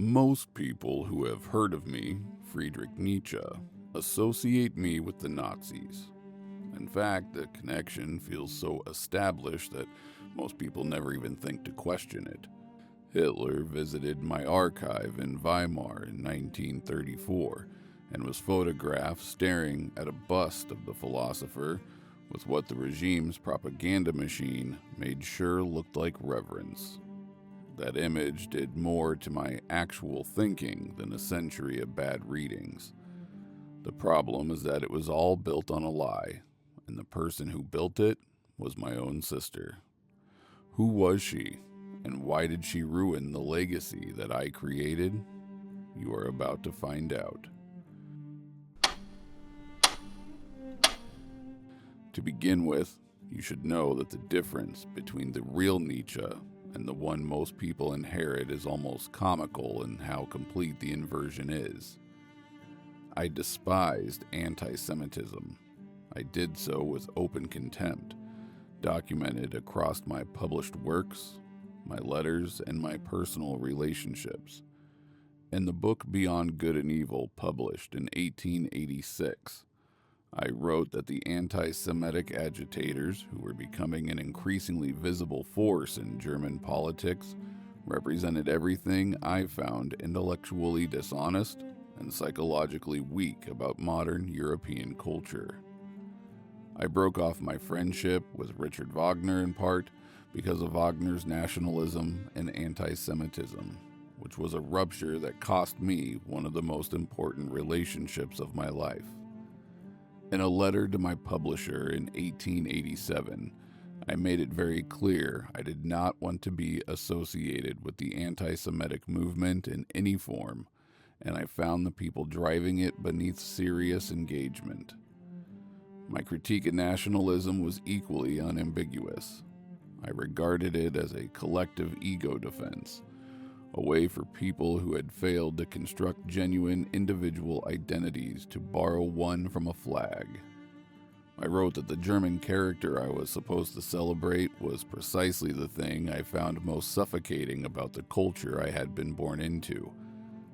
Most people who have heard of me, Friedrich Nietzsche, associate me with the Nazis. In fact, the connection feels so established that most people never even think to question it. Hitler visited my archive in Weimar in 1934 and was photographed staring at a bust of the philosopher with what the regime's propaganda machine made sure looked like reverence. That image did more to my actual thinking than a century of bad readings. The problem is that it was all built on a lie, and the person who built it was my own sister. Who was she, and why did she ruin the legacy that I created? You are about to find out. To begin with, you should know that the difference between the real Nietzsche and the one most people inherit is almost comical in how complete the inversion is. I despised anti-Semitism. I did so with open contempt, documented across my published works, my letters, and my personal relationships. In the book Beyond Good and Evil, published in 1886, I wrote that the anti-Semitic agitators, who were becoming an increasingly visible force in German politics, represented everything I found intellectually dishonest and psychologically weak about modern European culture. I broke off my friendship with Richard Wagner in part because of Wagner's nationalism and anti-Semitism, which was a rupture that cost me one of the most important relationships of my life. In a letter to my publisher in 1887, I made it very clear I did not want to be associated with the anti-Semitic movement in any form, and I found the people driving it beneath serious engagement. My critique of nationalism was equally unambiguous. I regarded it as a collective ego defense, a way for people who had failed to construct genuine individual identities to borrow one from a flag. I wrote that the German character I was supposed to celebrate was precisely the thing I found most suffocating about the culture I had been born into,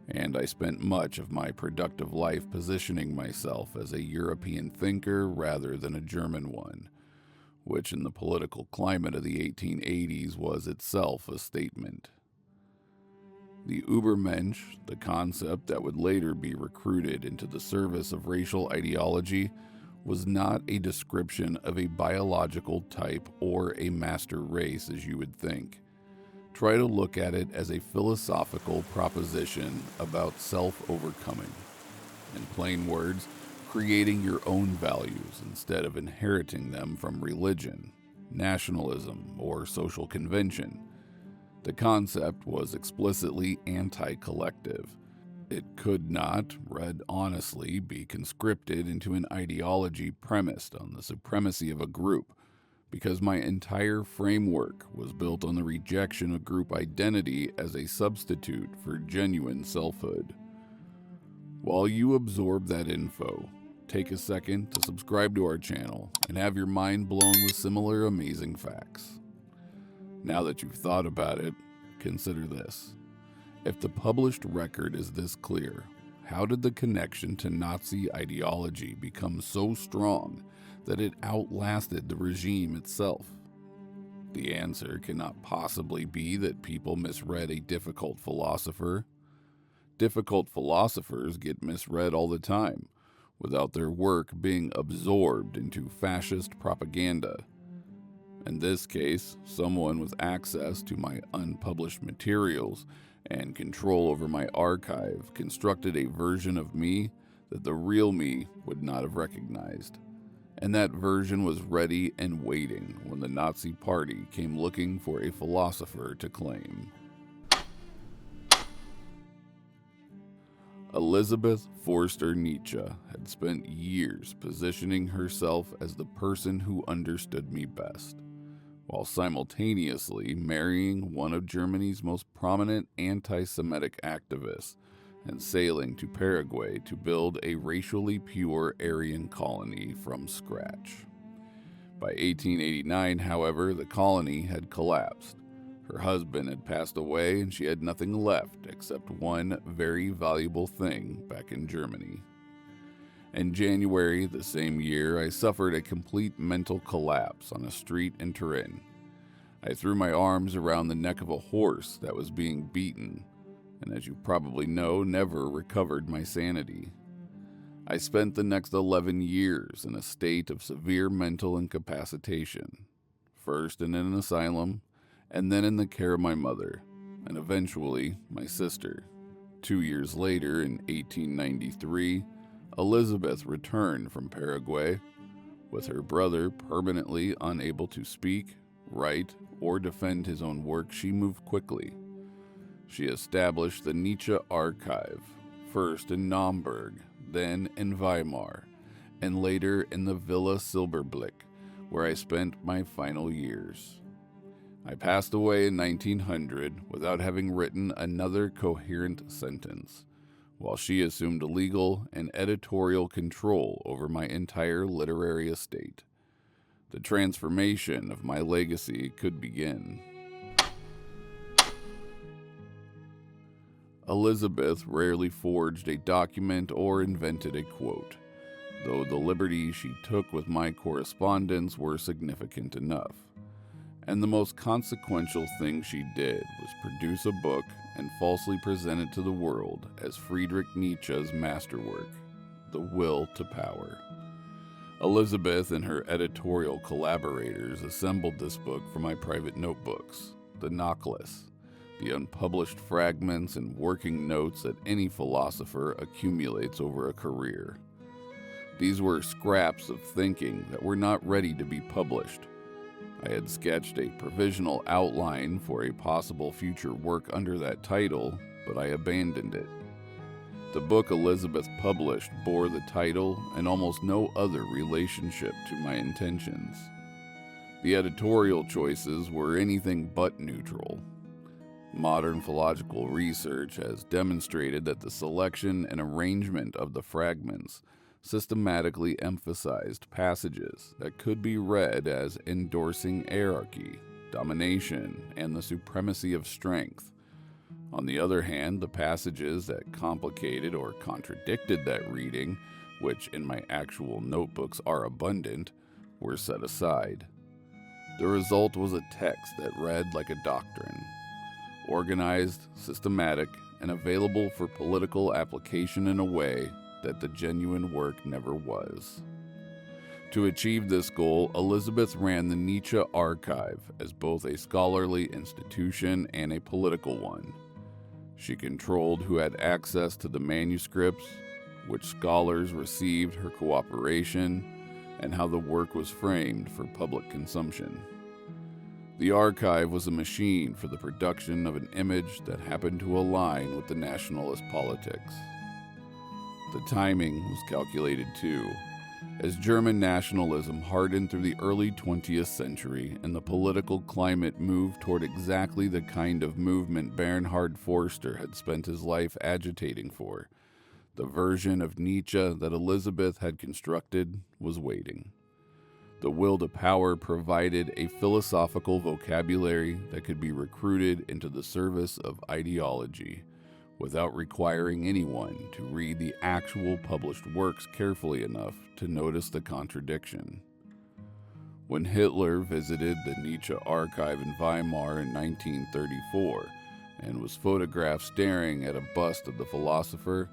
and I spent much of my productive life positioning myself as a European thinker rather than a German one, which in the political climate of the 1880s was itself a statement. The Übermensch, the concept that would later be recruited into the service of racial ideology, was not a description of a biological type or a master race as you would think. Try to look at it as a philosophical proposition about self-overcoming. In plain words, creating your own values instead of inheriting them from religion, nationalism, or social convention. The concept was explicitly anti-collective. It could not, read honestly, be conscripted into an ideology premised on the supremacy of a group, because my entire framework was built on the rejection of group identity as a substitute for genuine selfhood. While you absorb that info, take a second to subscribe to our channel and have your mind blown with similar amazing facts. Now that you've thought about it, consider this. If the published record is this clear, how did the connection to Nazi ideology become so strong that it outlasted the regime itself? The answer cannot possibly be that people misread a difficult philosopher. Difficult philosophers get misread all the time, without their work being absorbed into fascist propaganda. In this case, someone with access to my unpublished materials and control over my archive constructed a version of me that the real me would not have recognized. And that version was ready and waiting when the Nazi Party came looking for a philosopher to claim. Elizabeth Forster Nietzsche had spent years positioning herself as the person who understood me best, while simultaneously marrying one of Germany's most prominent anti-Semitic activists and sailing to Paraguay to build a racially pure Aryan colony from scratch. By 1889, however, the colony had collapsed. Her husband had passed away and she had nothing left except one very valuable thing back in Germany. In January the same year, I suffered a complete mental collapse on a street in Turin. I threw my arms around the neck of a horse that was being beaten, and as you probably know, never recovered my sanity. I spent the next 11 years in a state of severe mental incapacitation, first in an asylum, and then in the care of my mother, and eventually my sister. 2 years later, in 1893, Elizabeth returned from Paraguay. With her brother permanently unable to speak, write, or defend his own work, she moved quickly. She established the Nietzsche Archive, first in Naumburg, then in Weimar, and later in the Villa Silberblick, where I spent my final years. I passed away in 1900 without having written another coherent sentence, while she assumed legal and editorial control over my entire literary estate. The transformation of my legacy could begin. Elizabeth rarely forged a document or invented a quote, though the liberties she took with my correspondence were significant enough. And the most consequential thing she did was produce a book and falsely present it to the world as Friedrich Nietzsche's masterwork, The Will to Power. Elizabeth and her editorial collaborators assembled this book from my private notebooks, the Nachlass, the unpublished fragments and working notes that any philosopher accumulates over a career. These were scraps of thinking that were not ready to be published. I had sketched a provisional outline for a possible future work under that title, but I abandoned it. The book Elizabeth published bore the title and almost no other relationship to my intentions. The editorial choices were anything but neutral. Modern philological research has demonstrated that the selection and arrangement of the fragments systematically emphasized passages that could be read as endorsing hierarchy, domination, and the supremacy of strength. On the other hand, the passages that complicated or contradicted that reading, which in my actual notebooks are abundant, were set aside. The result was a text that read like a doctrine, organized, systematic, and available for political application in a way that the genuine work never was. To achieve this goal, Elizabeth ran the Nietzsche Archive as both a scholarly institution and a political one. She controlled who had access to the manuscripts, which scholars received her cooperation, and how the work was framed for public consumption. The archive was a machine for the production of an image that happened to align with the nationalist politics. The timing was calculated too, as German nationalism hardened through the early 20th century and the political climate moved toward exactly the kind of movement Bernhard Forster had spent his life agitating for. The version of Nietzsche that Elizabeth had constructed was waiting. The Will to Power provided a philosophical vocabulary that could be recruited into the service of ideology, without requiring anyone to read the actual published works carefully enough to notice the contradiction. When Hitler visited the Nietzsche Archive in Weimar in 1934 and was photographed staring at a bust of the philosopher,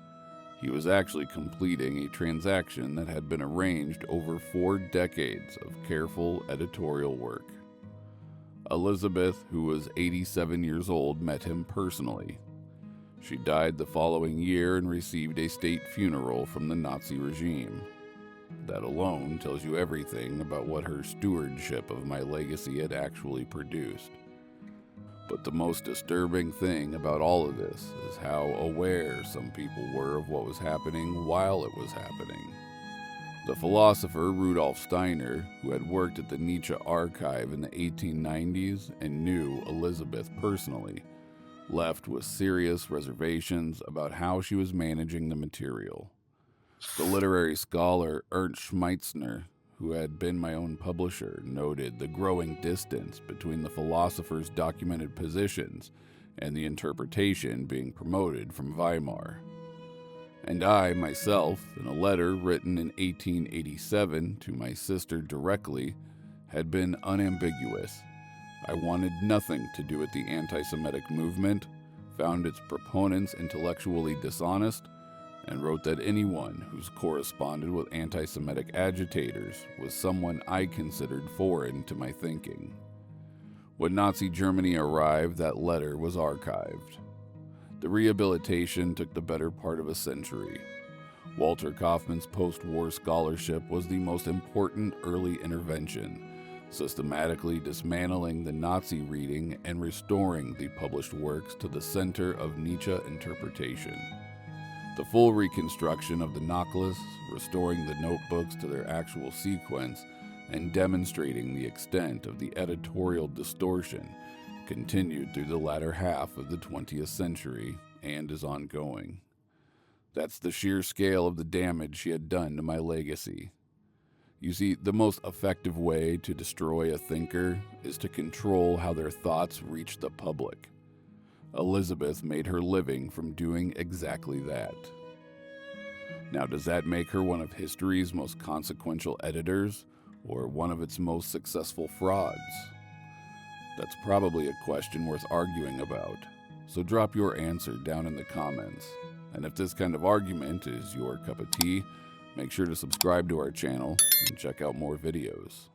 he was actually completing a transaction that had been arranged over 4 decades of careful editorial work. Elizabeth, who was 87 years old, met him personally. She died the following year and received a state funeral from the Nazi regime. That alone tells you everything about what her stewardship of my legacy had actually produced. But the most disturbing thing about all of this is how aware some people were of what was happening while it was happening. The philosopher Rudolf Steiner, who had worked at the Nietzsche Archive in the 1890s and knew Elizabeth personally, left with serious reservations about how she was managing the material. The literary scholar Ernst Schmeitzner, who had been my own publisher, noted the growing distance between the philosopher's documented positions and the interpretation being promoted from Weimar. And I, myself, in a letter written in 1887 to my sister directly, had been unambiguous. I wanted nothing to do with the anti-Semitic movement, found its proponents intellectually dishonest, and wrote that anyone who's corresponded with anti-Semitic agitators was someone I considered foreign to my thinking. When Nazi Germany arrived, that letter was archived. The rehabilitation took the better part of a century. Walter Kaufmann's post-war scholarship was the most important early intervention, systematically dismantling the Nazi reading and restoring the published works to the center of Nietzsche interpretation. The full reconstruction of the Nachlass, restoring the notebooks to their actual sequence, and demonstrating the extent of the editorial distortion, continued through the latter half of the 20th century and is ongoing. That's the sheer scale of the damage she had done to my legacy. You see, the most effective way to destroy a thinker is to control how their thoughts reach the public. Elizabeth made her living from doing exactly that. Now, does that make her one of history's most consequential editors, or one of its most successful frauds? That's probably a question worth arguing about, so drop your answer down in the comments. And if this kind of argument is your cup of tea, make sure to subscribe to our channel and check out more videos.